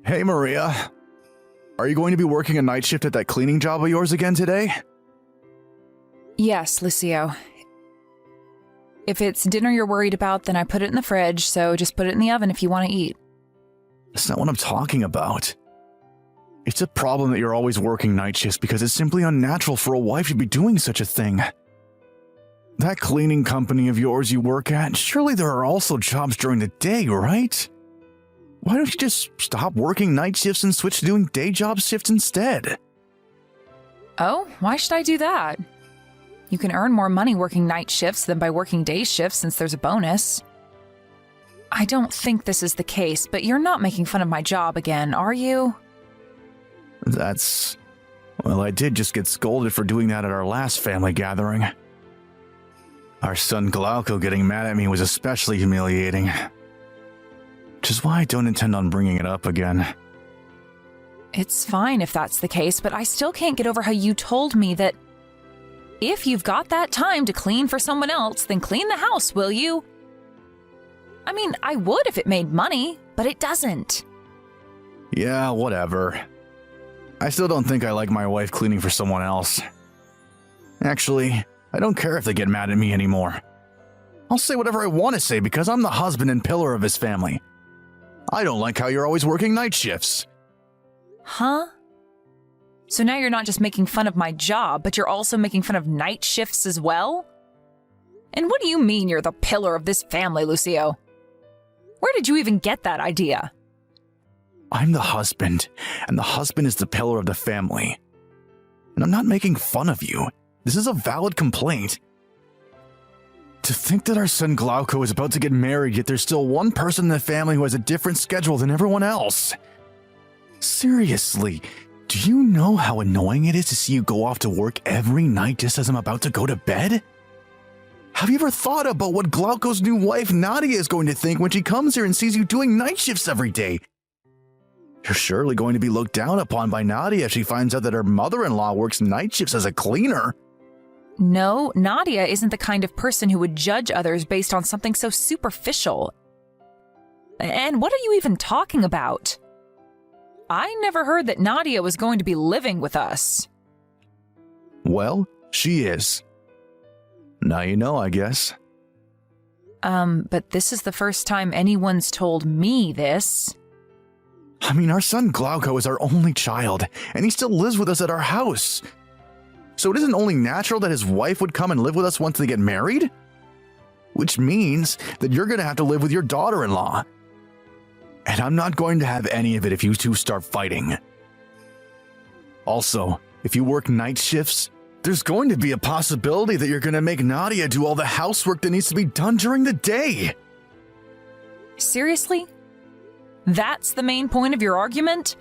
Hey, Maria. Are you going to be working a night shift at that cleaning job of yours again today? Yes, Lucio. If it's dinner you're worried about, then I put it in the fridge, so just put it in the oven if you want to eat. That's not what I'm talking about. It's a problem that you're always working night shifts because it's simply unnatural for a wife to be doing such a thing. That cleaning company of yours you work at, surely there are also jobs during the day, right? Why don't you just stop working night shifts and switch to doing day job shifts instead? Oh, why should I do that? You can earn more money working night shifts than by working day shifts since there's a bonus. I don't think this is the case, but you're not making fun of my job again, are you? Well, I did just get scolded for doing that at our last family gathering. Our son Glauco getting mad at me was especially humiliating. Which is why I don't intend on bringing it up again. It's fine if that's the case, but I still can't get over how you told me that if you've got that time to clean for someone else, then clean the house, will you? I mean, I would if it made money, but it doesn't. Yeah, whatever. I still don't think I like my wife cleaning for someone else. Actually, I don't care if they get mad at me anymore. I'll say whatever I want to say because I'm the husband and pillar of his family. I don't like how you're always working night shifts. Huh? So now you're not just making fun of my job, but you're also making fun of night shifts as well? And what do you mean you're the pillar of this family, Lucio? Where did you even get that idea? I'm the husband, and the husband is the pillar of the family. And I'm not making fun of you. This is a valid complaint. To think that our son Glauco is about to get married, yet there's still one person in the family who has a different schedule than everyone else. Seriously, do you know how annoying it is to see you go off to work every night just as I'm about to go to bed? Have you ever thought about what Glauco's new wife Nadia is going to think when she comes here and sees you doing night shifts every day? You're surely going to be looked down upon by Nadia if she finds out that her mother-in-law works night shifts as a cleaner. No, Nadia isn't the kind of person who would judge others based on something so superficial. And what are you even talking about? I never heard that Nadia was going to be living with us. Well, she is. Now you know, I guess. But this is the first time anyone's told me this. I mean, our son Glauco is our only child, and he still lives with us at our house. So it isn't only natural that his wife would come and live with us once they get married? Which means that you're going to have to live with your daughter-in-law. And I'm not going to have any of it if you two start fighting. Also, if you work night shifts, there's going to be a possibility that you're going to make Nadia do all the housework that needs to be done during the day. Seriously? That's the main point of your argument?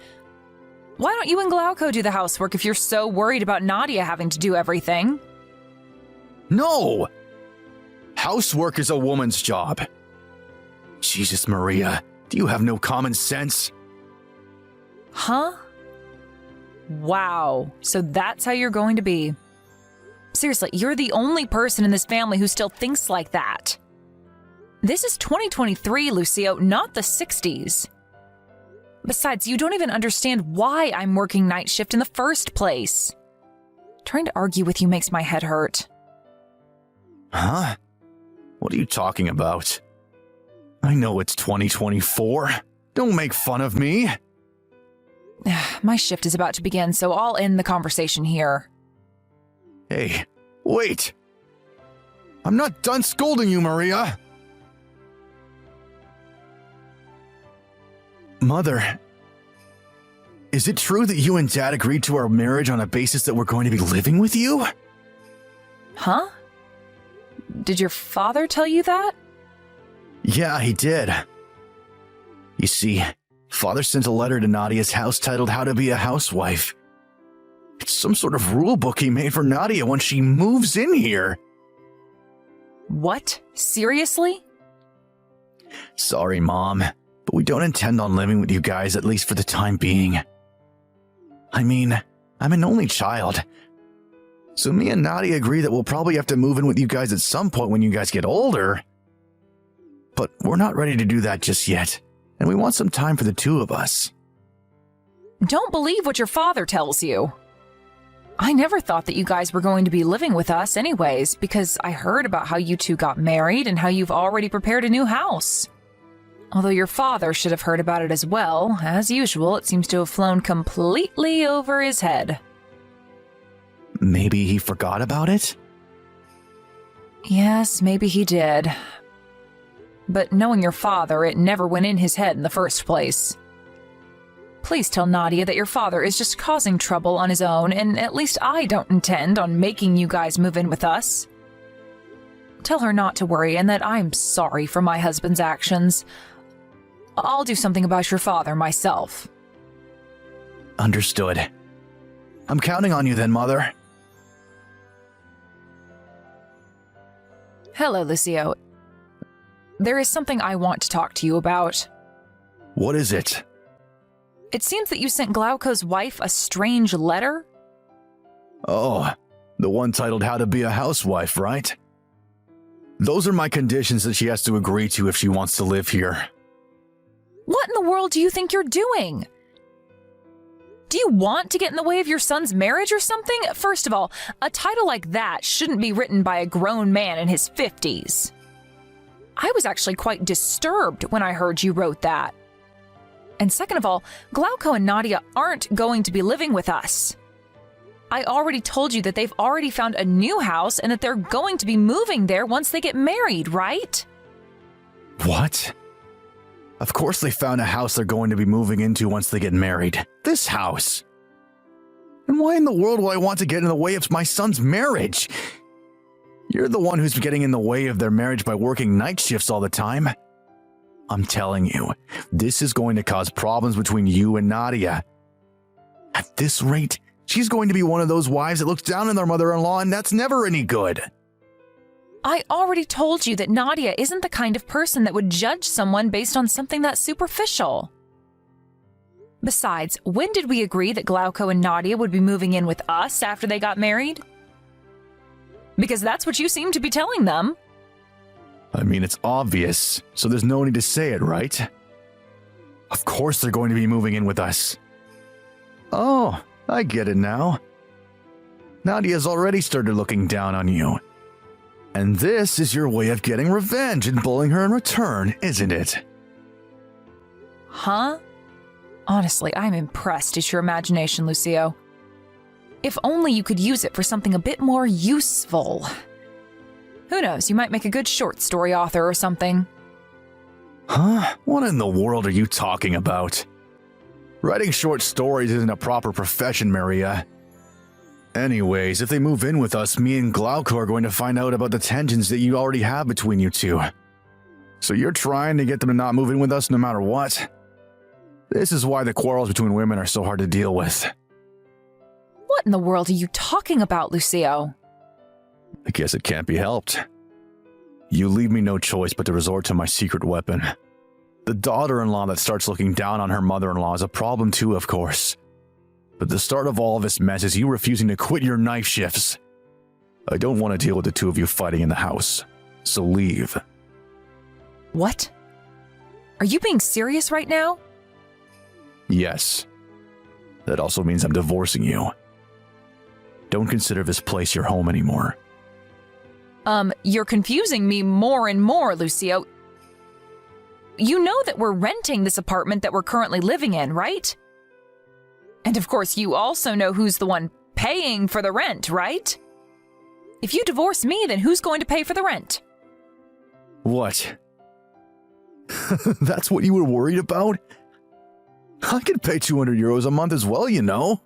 Why don't you and Glauco do the housework if you're so worried about Nadia having to do everything? No! Housework is a woman's job. Jesus, Maria, do you have no common sense? Huh? Wow, so that's how you're going to be. Seriously, you're the only person in this family who still thinks like that. This is 2023, Lucio, not the 60s. Besides, you don't even understand why I'm working night shift in the first place. Trying to argue with you makes my head hurt. Huh? What are you talking about? I know it's 2024. Don't make fun of me. My shift is about to begin, so I'll end the conversation here. Hey, wait. I'm not done scolding you, Maria. Mother, is it true that you and Dad agreed to our marriage on a basis that we're going to be living with you? Huh? Did your father tell you that? Yeah, he did. You see, Father sent a letter to Nadia's house titled How to Be a Housewife. It's some sort of rule book he made for Nadia when she moves in here. What? Seriously? Sorry, Mom, but we don't intend on living with you guys, at least for the time being. I mean, I'm an only child. So me and Nadia agree that we'll probably have to move in with you guys at some point when you guys get older. But we're not ready to do that just yet, and we want some time for the two of us. Don't believe what your father tells you. I never thought that you guys were going to be living with us anyways, because I heard about how you two got married and how you've already prepared a new house. Although your father should have heard about it as well. As usual, it seems to have flown completely over his head. Maybe he forgot about it? Yes, maybe he did. But knowing your father, it never went in his head in the first place. Please tell Nadia that your father is just causing trouble on his own, and at least I don't intend on making you guys move in with us. Tell her not to worry and that I'm sorry for my husband's actions. I'll do something about your father myself. Understood. I'm counting on you then, Mother. Hello, Lucio. There is something I want to talk to you about. What is it? It seems that you sent Glauco's wife a strange letter? Oh, the one titled How to Be a Housewife, right? Those are my conditions that she has to agree to if she wants to live here. What in the world do you think you're doing? Do you want to get in the way of your son's marriage or something? First of all, a title like that shouldn't be written by a grown man in his 50s. I was actually quite disturbed when I heard you wrote that. And second of all, Glauco and Nadia aren't going to be living with us. I already told you that they've already found a new house and that they're going to be moving there once they get married, right? What? Of course they found a house they're going to be moving into once they get married. This house. And why in the world would I want to get in the way of my son's marriage? You're the one who's getting in the way of their marriage by working night shifts all the time. I'm telling you, this is going to cause problems between you and Nadia. At this rate, she's going to be one of those wives that looks down on their mother-in-law, and that's never any good. I already told you that Nadia isn't the kind of person that would judge someone based on something that's superficial. Besides, when did we agree that Glauco and Nadia would be moving in with us after they got married? Because that's what you seem to be telling them. I mean, it's obvious, so there's no need to say it, right? Of course they're going to be moving in with us. Oh, I get it now. Nadia's already started looking down on you. And this is your way of getting revenge and bullying her in return, isn't it? Huh? Honestly, I'm impressed at your imagination, Lucio. If only you could use it for something a bit more useful. Who knows, you might make a good short story author or something. Huh? What in the world are you talking about? Writing short stories isn't a proper profession, Maria. Anyways, if they move in with us, me and Glauco are going to find out about the tensions that you already have between you two. So you're trying to get them to not move in with us no matter what? This is why the quarrels between women are so hard to deal with. What in the world are you talking about, Lucio? I guess it can't be helped. You leave me no choice but to resort to my secret weapon. The daughter-in-law that starts looking down on her mother-in-law is a problem too, of course. But the start of all of this mess is you refusing to quit your night shifts. I don't want to deal with the two of you fighting in the house, so leave. What? Are you being serious right now? Yes. That also means I'm divorcing you. Don't consider this place your home anymore. You're confusing me more and more, Lucio. You know that we're renting this apartment that we're currently living in, right? And of course, you also know who's the one paying for the rent, right? If you divorce me, then who's going to pay for the rent? What? That's what you were worried about? I could pay 200 euros a month as well, you know.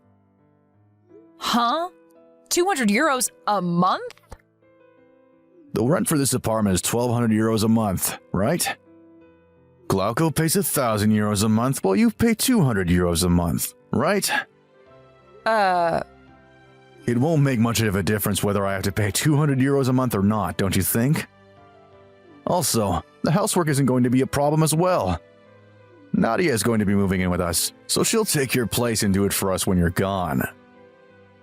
Huh? 200 euros a month? The rent for this apartment is 1,200 euros a month, right? Glauco pays 1,000 euros a month while you pay 200 euros a month, right? It won't make much of a difference whether I have to pay 200 euros a month or not, don't you think? Also, the housework isn't going to be a problem as well. Nadia is going to be moving in with us, so she'll take your place and do it for us when you're gone.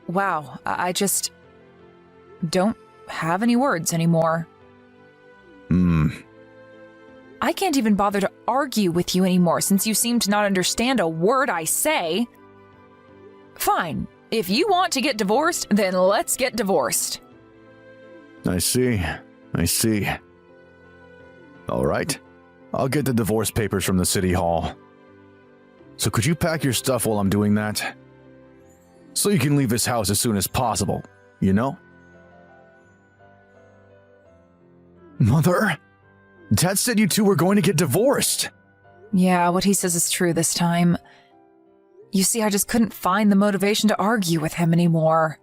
Wow, I just don't have any words anymore. I can't even bother to argue with you anymore since you seem to not understand a word I say. Fine. If you want to get divorced, then let's get divorced. I see. All right. I'll get the divorce papers from the city hall. So could you pack your stuff while I'm doing that? So you can leave this house as soon as possible, you know? Mother, Dad said you two were going to get divorced. Yeah, what he says is true this time. You see, I just couldn't find the motivation to argue with him anymore.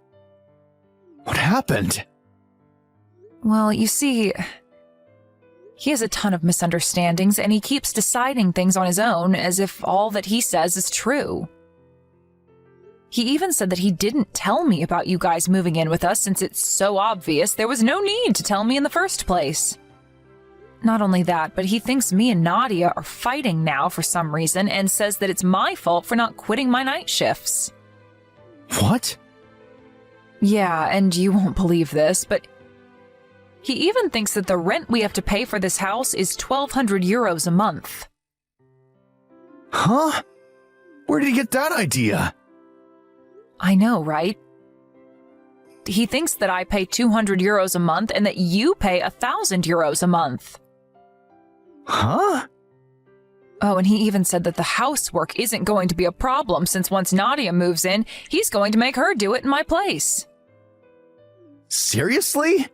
What happened? Well, you see, he has a ton of misunderstandings, and he keeps deciding things on his own as if all that he says is true. He even said that he didn't tell me about you guys moving in with us since it's so obvious there was no need to tell me in the first place. Not only that, but he thinks me and Nadia are fighting now for some reason and says that it's my fault for not quitting my night shifts. What? Yeah, and you won't believe this, but he even thinks that the rent we have to pay for this house is 1,200 euros a month. Huh? Where did he get that idea? I know, right? He thinks that I pay 200 euros a month and that you pay 1,000 euros a month. Huh? Oh, and he even said that the housework isn't going to be a problem since once Nadia moves in, he's going to make her do it in my place. Seriously?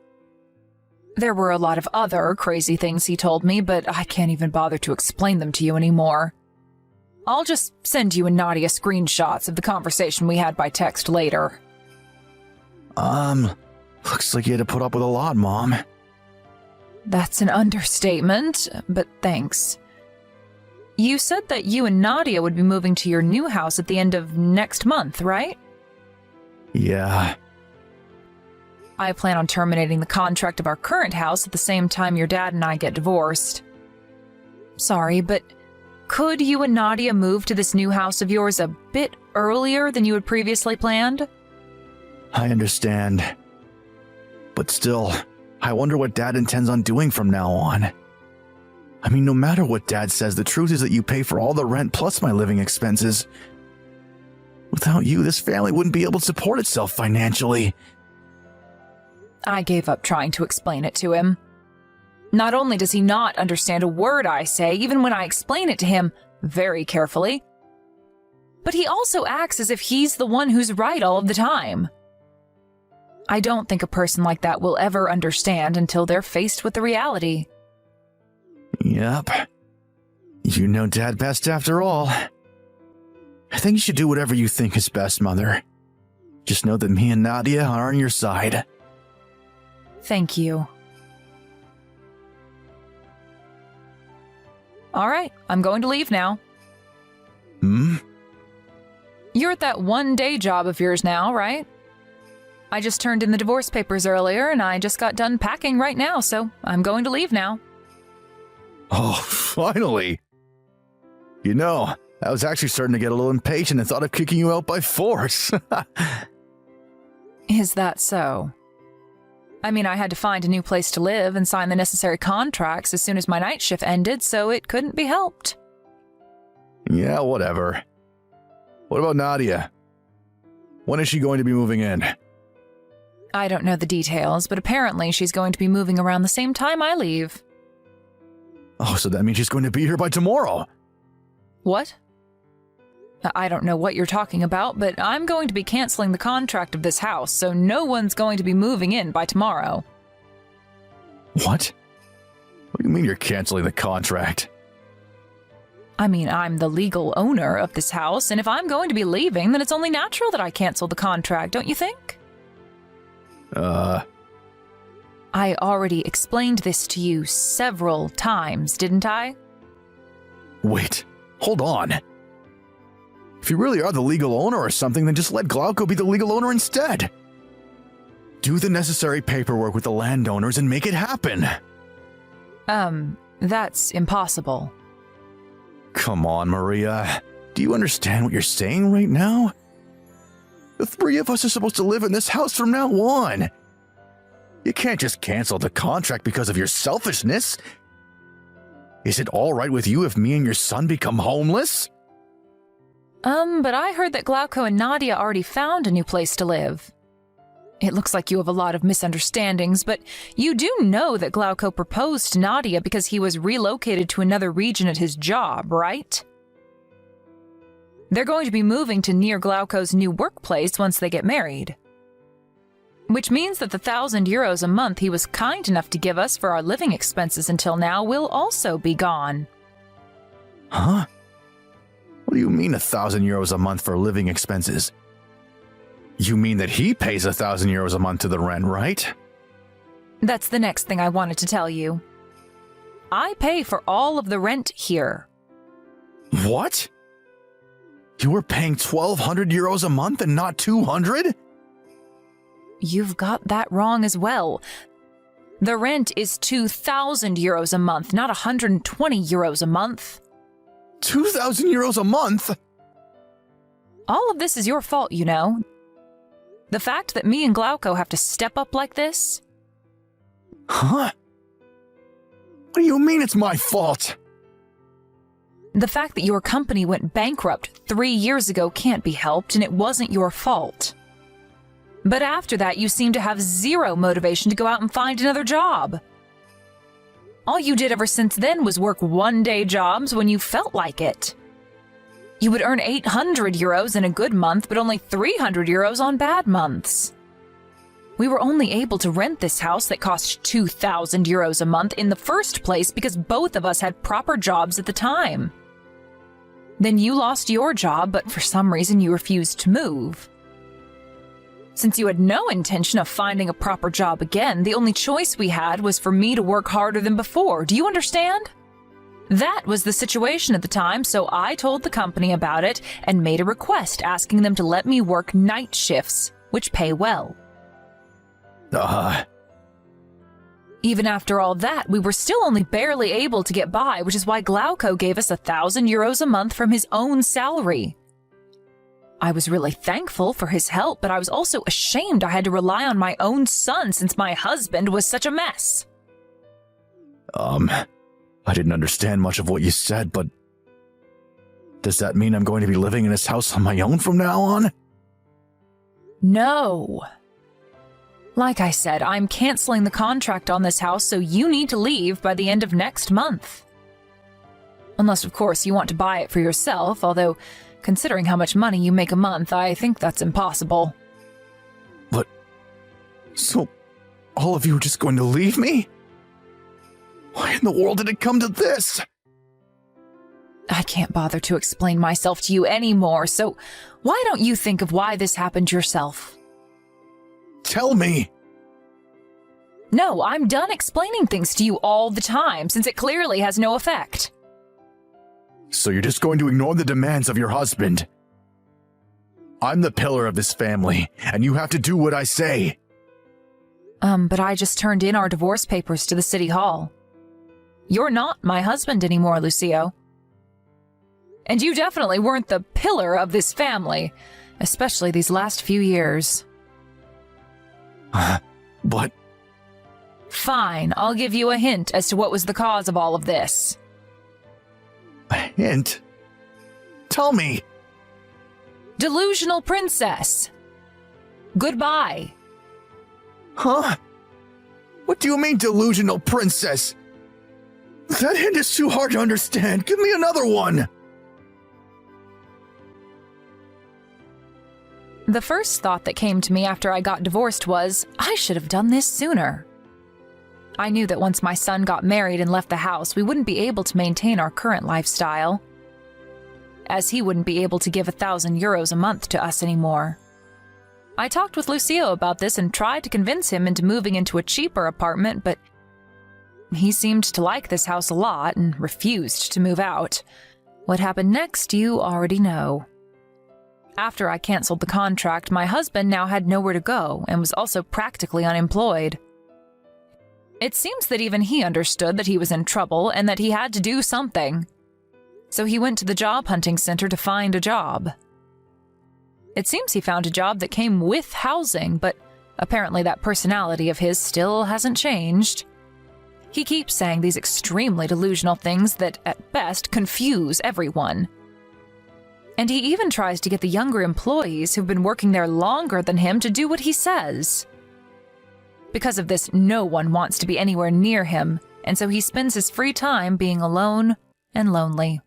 There were a lot of other crazy things he told me, but I can't even bother to explain them to you anymore. I'll just send you and Nadia screenshots of the conversation we had by text later. Looks like you had to put up with a lot, Mom. That's an understatement, but thanks. You said that you and Nadia would be moving to your new house at the end of next month, right? Yeah. I plan on terminating the contract of our current house at the same time your dad and I get divorced. Sorry, but could you and Nadia move to this new house of yours a bit earlier than you had previously planned? I understand. But still, I wonder what Dad intends on doing from now on. I mean, no matter what Dad says, the truth is that you pay for all the rent plus my living expenses. Without you, this family wouldn't be able to support itself financially. I gave up trying to explain it to him. Not only does he not understand a word I say, even when I explain it to him very carefully, but he also acts as if he's the one who's right all of the time. I don't think a person like that will ever understand until they're faced with the reality. Yep. You know Dad best after all. I think you should do whatever you think is best, Mother. Just know that me and Nadia are on your side. Thank you. All right, I'm going to leave now. You're at that one-day job of yours now, right? I just turned in the divorce papers earlier, and I just got done packing right now, so I'm going to leave now. Oh, finally. You know, I was actually starting to get a little impatient and thought of kicking you out by force. Is that so? I mean, I had to find a new place to live and sign the necessary contracts as soon as my night shift ended, so it couldn't be helped. Yeah, whatever. What about Nadia? When is she going to be moving in? I don't know the details, but apparently she's going to be moving around the same time I leave. Oh, so that means she's going to be here by tomorrow. What? I don't know what you're talking about, but I'm going to be canceling the contract of this house, so no one's going to be moving in by tomorrow. What? What do you mean you're canceling the contract? I mean, I'm the legal owner of this house, and if I'm going to be leaving, then it's only natural that I cancel the contract, don't you think? I already explained this to you several times, didn't I? Wait, hold on. If you really are the legal owner or something, then just let Glauco be the legal owner instead. Do the necessary paperwork with the landowners and make it happen. That's impossible. Come on, Maria. Do you understand what you're saying right now? The three of us are supposed to live in this house from now on. You can't just cancel the contract because of your selfishness. Is it all right with you if me and your son become homeless? But I heard that Glauco and Nadia already found a new place to live. It looks like you have a lot of misunderstandings, but you do know that Glauco proposed to Nadia because he was relocated to another region at his job, right? They're going to be moving to near Glauco's new workplace once they get married. Which means that the 1,000 euros a month he was kind enough to give us for our living expenses until now will also be gone. Huh? What do you mean 1,000 euros a month for living expenses? You mean that he pays 1,000 euros a month to the rent, right? That's the next thing I wanted to tell you. I pay for all of the rent here. What? You were paying 1,200 euros a month and not 200? You've got that wrong as well. The rent is 2,000 euros a month, not 120 euros a month. 2,000 euros a month? All of this is your fault, you know. The fact that me and Glauco have to step up like this? Huh? What do you mean it's my fault? The fact that your company went bankrupt 3 years ago can't be helped, and it wasn't your fault. But after that, you seem to have zero motivation to go out and find another job. All you did ever since then was work one-day jobs when you felt like it. You would earn 800 euros in a good month, but only 300 euros on bad months. We were only able to rent this house that cost 2,000 euros a month in the first place because both of us had proper jobs at the time. Then you lost your job, but for some reason you refused to move. Since you had no intention of finding a proper job again, the only choice we had was for me to work harder than before. Do you understand? That was the situation at the time, so I told the company about it and made a request asking them to let me work night shifts, which pay well. Even after all that, we were still only barely able to get by, which is why Glauco gave us 1,000 euros a month from his own salary. I was really thankful for his help, but I was also ashamed I had to rely on my own son since my husband was such a mess. I didn't understand much of what you said, but does that mean I'm going to be living in this house on my own from now on? No. Like I said, I'm canceling the contract on this house, so you need to leave by the end of next month. Unless, of course, you want to buy it for yourself, although, considering how much money you make a month, I think that's impossible. But, so, all of you are just going to leave me? Why in the world did it come to this? I can't bother to explain myself to you anymore, so why don't you think of why this happened yourself? Tell me! No, I'm done explaining things to you all the time, since it clearly has no effect. So you're just going to ignore the demands of your husband? I'm the pillar of this family, and you have to do what I say. But I just turned in our divorce papers to the city hall. You're not my husband anymore, Lucio. And you definitely weren't the pillar of this family, especially these last few years. But... Fine, I'll give you a hint as to what was the cause of all of this. A hint? Tell me! Delusional princess. Goodbye. Huh? What do you mean, delusional princess? That hint is too hard to understand. Give me another one! The first thought that came to me after I got divorced was, I should have done this sooner. I knew that once my son got married and left the house, we wouldn't be able to maintain our current lifestyle, as he wouldn't be able to give 1,000 euros a month to us anymore. I talked with Lucio about this and tried to convince him into moving into a cheaper apartment, but he seemed to like this house a lot and refused to move out. What happened next, you already know. After I canceled the contract, my husband now had nowhere to go and was also practically unemployed. It seems that even he understood that he was in trouble and that he had to do something. So he went to the job hunting center to find a job. It seems he found a job that came with housing, but apparently that personality of his still hasn't changed. He keeps saying these extremely delusional things that, at best, confuse everyone. And he even tries to get the younger employees who've been working there longer than him to do what he says. Because of this, no one wants to be anywhere near him, and so he spends his free time being alone and lonely.